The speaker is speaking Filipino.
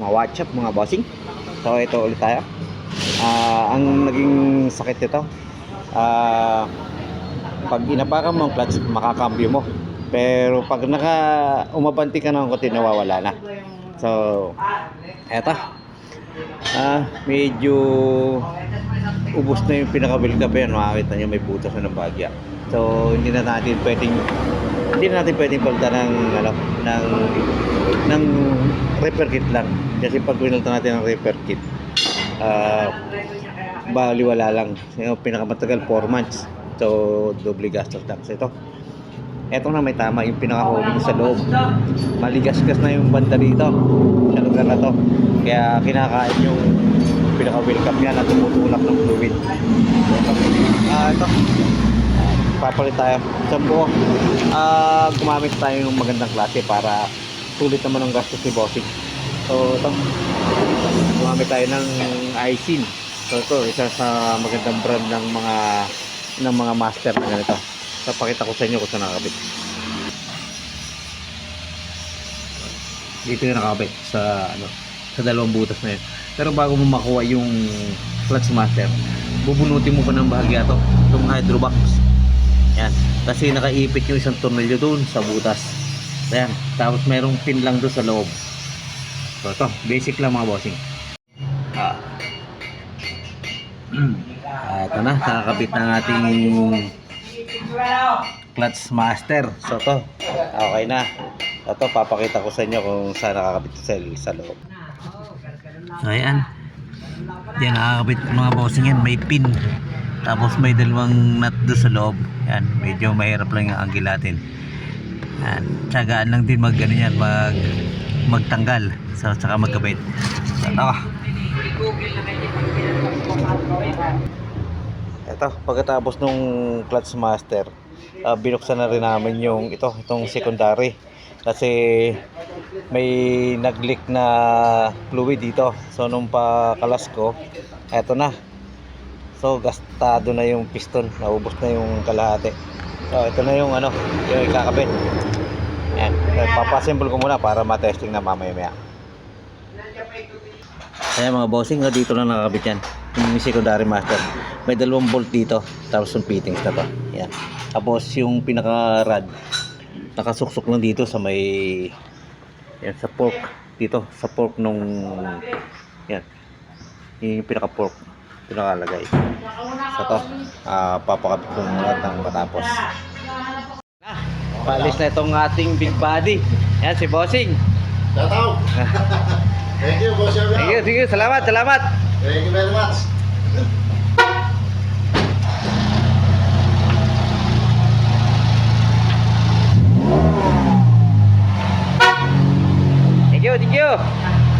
mga WhatsApp, mga bossing. So ito ulit tayo. Ang naging sakit nito, pag inapakan mo ang clutch, makakambyo mo. Pero pag umabanti ka ng konti, nawawala na. So eto, medyo ubos na yung pinaka-wheel cap yan. Makakita nyo may butas na ng bagya. So hindi natin pwedeng palitan ng repair kit lang. Kasi pag pinalitan natin ng repair kit, baliwala lang. Yung pinakamatagal 4 months. So doble gastos lang. So ito na may tama yung pinaka-holding sa loob. Maligasgas na yung banda dito sa lugar na to. Kaya kinakain yung pinaka-wheel cap niya na tumutulak ng fluid. Ito papalit tayo sa buo. Gumamit tayo ng magandang klase para sulit naman ang gastos ni bossing. So ito, gumamit tayo ng Aisin. So ito, isa sa magandang brand ng mga master na ganito. So pakita ko sa inyo kung saan nakakabit. Dito yung nakakabit sa dalawang butas na yun. Pero bago mo makuha yung clutch master, bubunutin mo pa ng bahagya to, itong hydro box. Yan, kasi nakaipit yung isang tornilyo doon sa butas. Ayan, tapos merong pin lang doon sa loob. So ito, basic lang mga bossing. Ito na, nakakabit ng ating clutch master. So ito, okay na. Ito, papakita ko sa inyo kung saan nakakabit sa loob. So ayan, yan nakakabit mga bossing yan, may pin. Tapos may dalawang nut doon sa loob. Yan, medyo mahirap lang yung angle natin. Yan, tsagaan lang din magtanggal. So, tsaka magkabit. So, ito, pagkatapos nung clutch master, binuksan na rin namin itong secondary. Kasi may nag-leak na fluid dito. So, nung pakalas ko, eto na. So gastado na yung piston, naubos na yung kalahati. So ito na yung yung ikakabit. Ayan, papasimple ko muna para ma-testing na mamaya. Kaya mga bossing, dito lang nakakabit yan. Yung secondary master. May 2 bolt dito, tapos yung fittings na to. Ayan. Tapos yung pinaka-rod, nakasuksok lang dito sa sa fork. Dito, sa fork nung yan. Yung pinaka-fork. Nakalagay. So ito, papakabit ko muna ng matapos. Paalis na itong ating big body. Yan si bossing. Tataw. Thank you, boss. Thank you. Salamat. Thank you very much. Thank you.